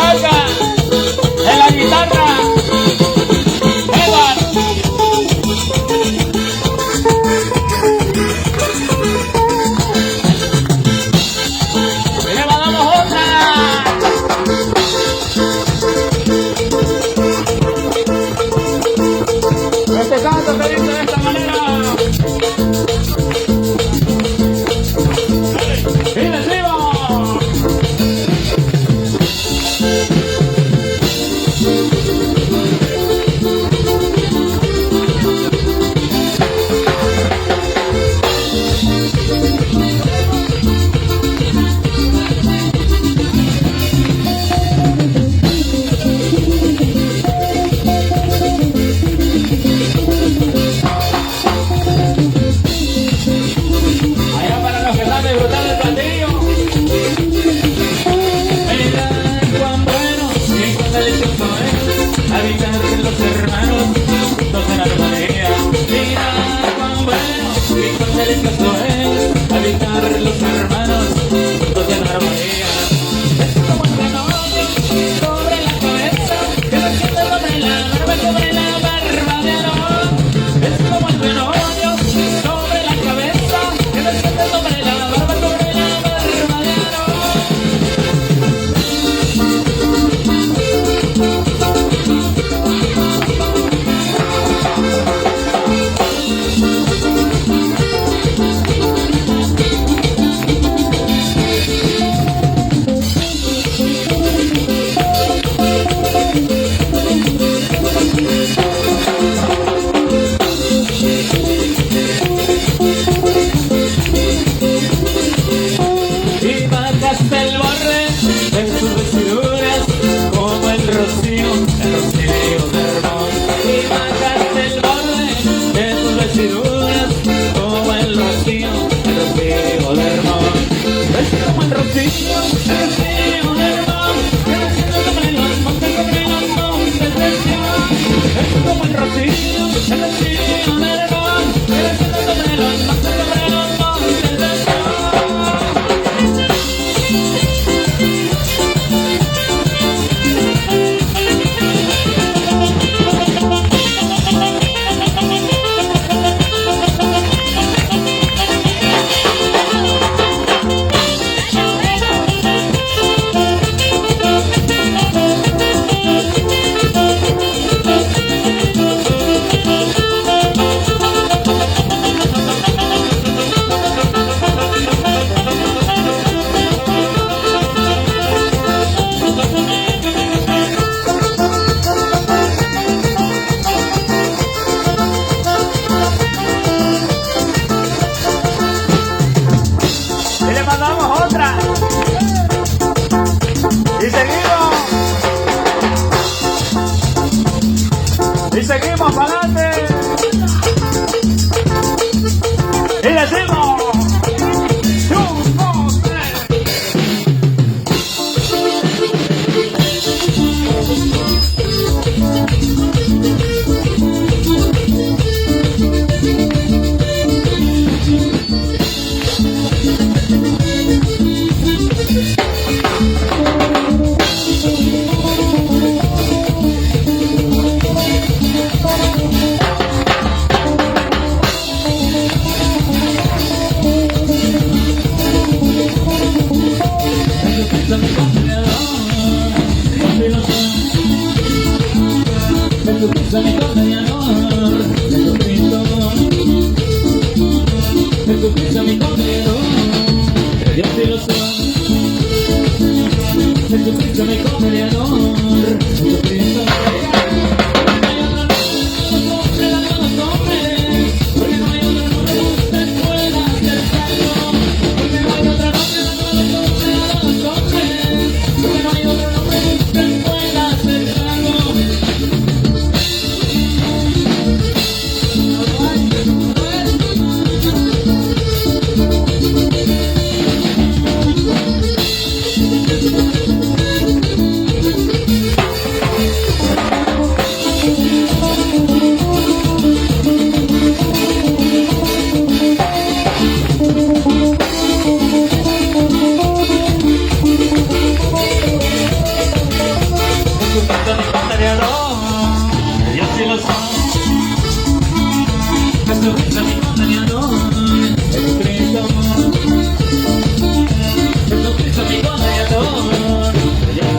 Oiga, en la guitarra, Edward. Y le mandamos otra. Este canto se dice de esta manera. Y decimos. Allá para los que están disfrutando el platillo. Mira cuán bueno y cuán delicioso es habitar con los hermanos juntos en armonía. Mira cuán bueno y cuán delicioso es habitar los hermanos juntos en armonía. Es como el renovio sobre la cabeza que se siente sobre la barba, sobre la barba de Aarón. Es como el renovio sobre la cabeza que se siente sobre la barba, sobre la barba de Aarón. Y bajaste el borde de sus vestiduras como el rocío de Hermón. Y bajaste el borde de sus vestiduras como el rocío de Hermón. Es como el rocío de Hermón que desciende sobre los montes de Sion. Es como el rocío de Hermón que desciende sobre los montes de Sion. Y le mandamos otra. Y seguimos. Y seguimos para adelante. Y decimos. 1, 2, 3. Jesucristo mi condenador, Jesucristo mi condenador, Dios y los hombres. Jesucristo mi condenador, Jesucristo.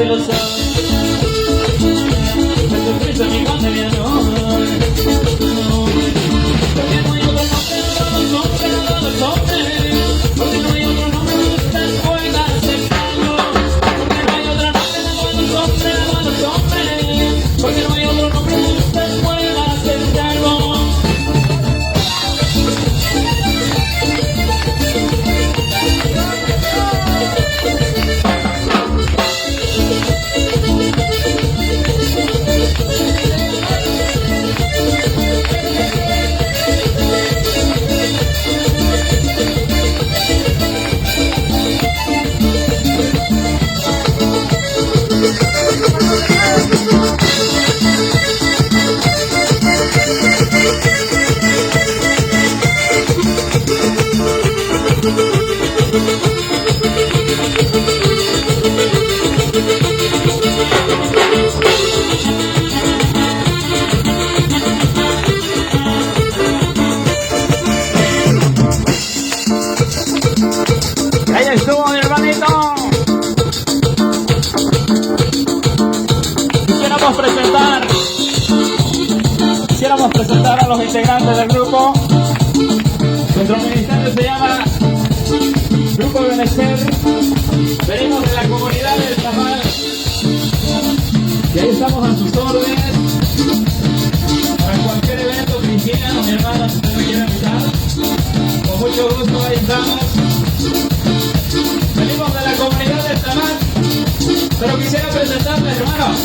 que lo soy. Jesucristo mi pan de mi amor. Porque no hay otro nombre dado a los hombres, dado a los hombres. Porque no hay otro nombre donde usted pueda aceptarlo. Porque no hay otro nombre dado a los hombres, dado a los hombres. Porque no hay otro nombre donde usted pueda aceptarlo. Ahí estuvo mi hermanito. Quisiéramos presentar a los integrantes del grupo. Nuestro ministerio se llama Grupo Benecer. Venimos de la comunidad del Tamal y ahí estamos a sus órdenes para cualquier evento cristiano. Mi hermana, si usted me quiere invitar, con mucho gusto ahí estamos. Venimos de la comunidad del Tamal, pero quisiera presentarles, hermano,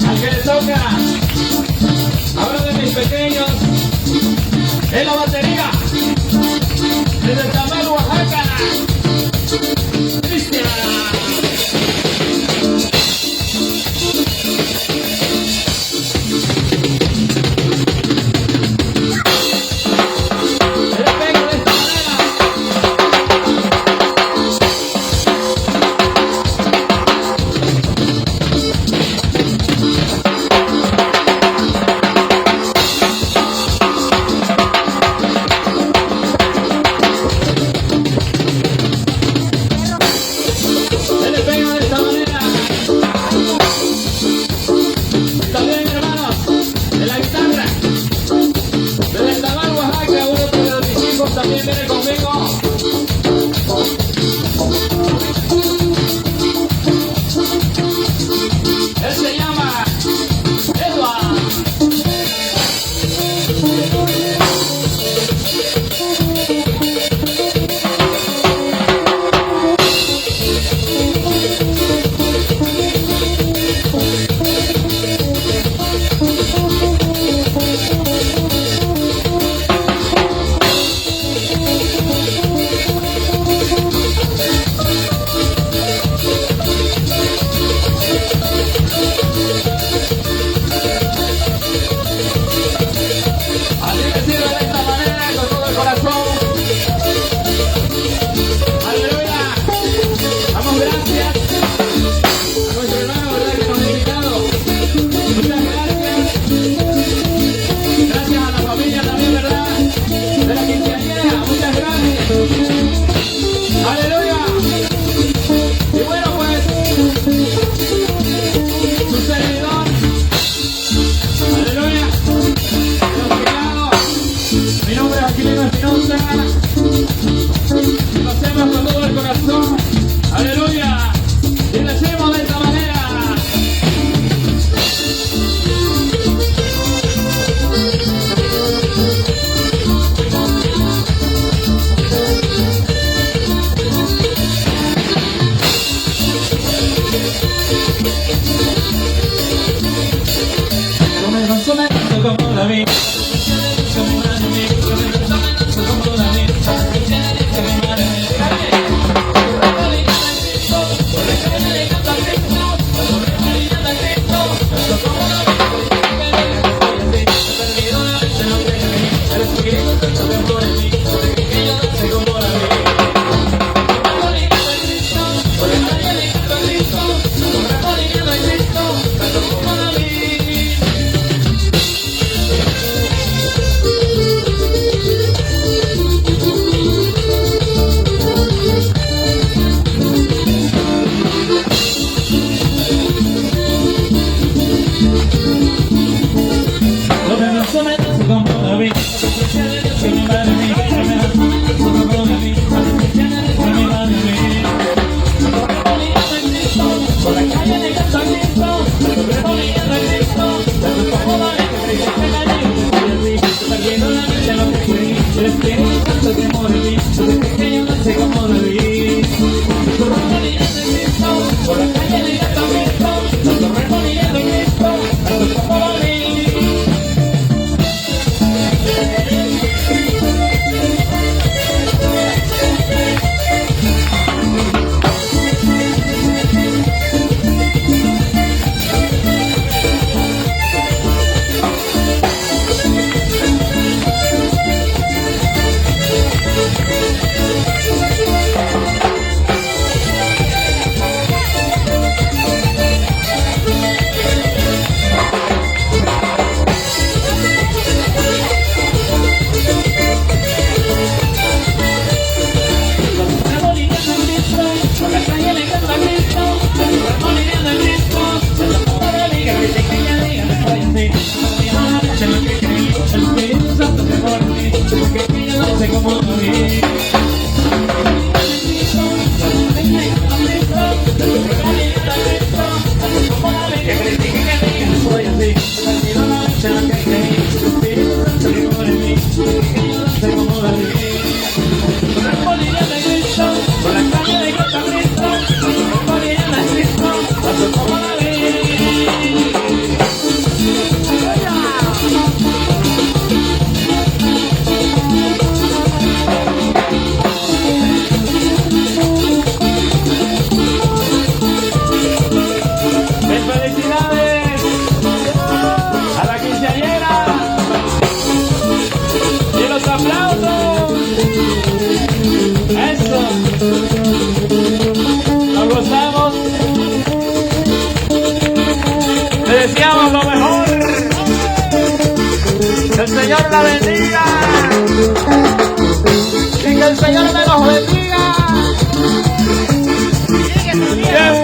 al que le toca ahora de mis pequeños en la batería desde el Tamal, Oaxaca, Cristian. También viene conmigo. Él se llama Edward. Lo hacemos con todo el corazón. Aleluya. Y lo hacemos de esta manera. Come, como la vida. deseamos lo mejor. Que el Señor la bendiga. Y que el Señor me los bendiga. Quien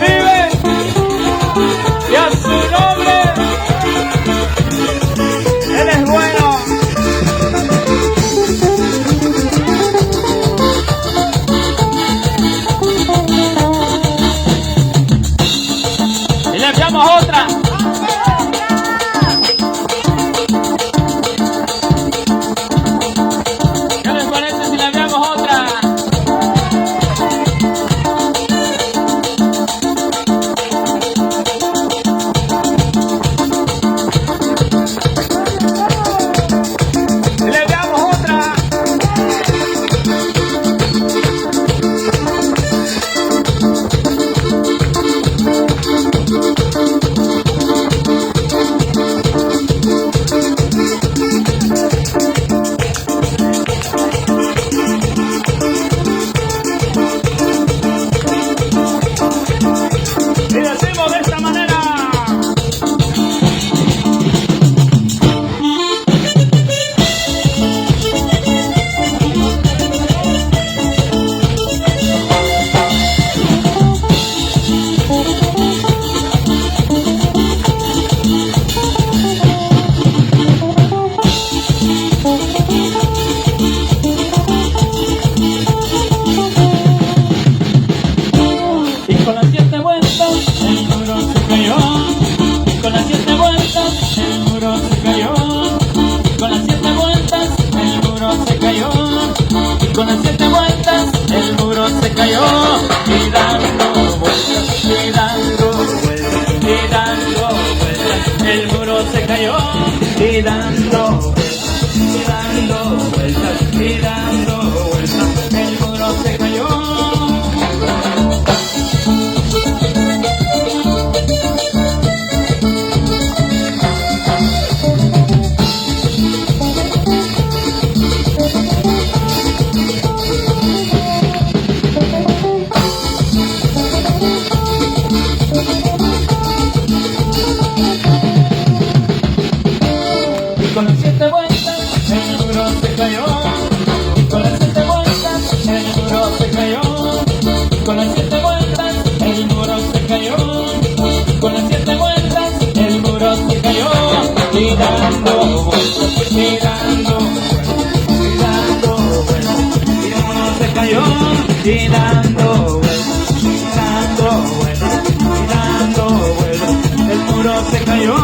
vive y a su nombre. Él es bueno. Y le enviamos otra. ¿Qué les parece si le enviamos otra? Y le enviamos otra. Y decimos de esta manera. Y con las 7 vueltas el muro se cayó. Y con las 7 vueltas el muro se cayó. Y con las 7 vueltas el muro se cayó. Y con las 7 vueltas el muro se cayó. Y dando vueltas, y dando vueltas, y dando vueltas, el muro se cayó. Y dando vueltas, y dando vueltas, y dando vueltas, el muro se cayó. Y con las 7 vueltas el muro se cayó. Y con las 7 vueltas el muro se cayó. Y con las 7 vueltas el muro se cayó. Y con las 7 vueltas el muro se cayó. Y dando vueltas, y dando vueltas, y dando vueltas, y el muro se cayó. Y dando vueltas, y dando vueltas, y dando vueltas, el muro se cayó.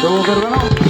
¿Estuvo, hermano?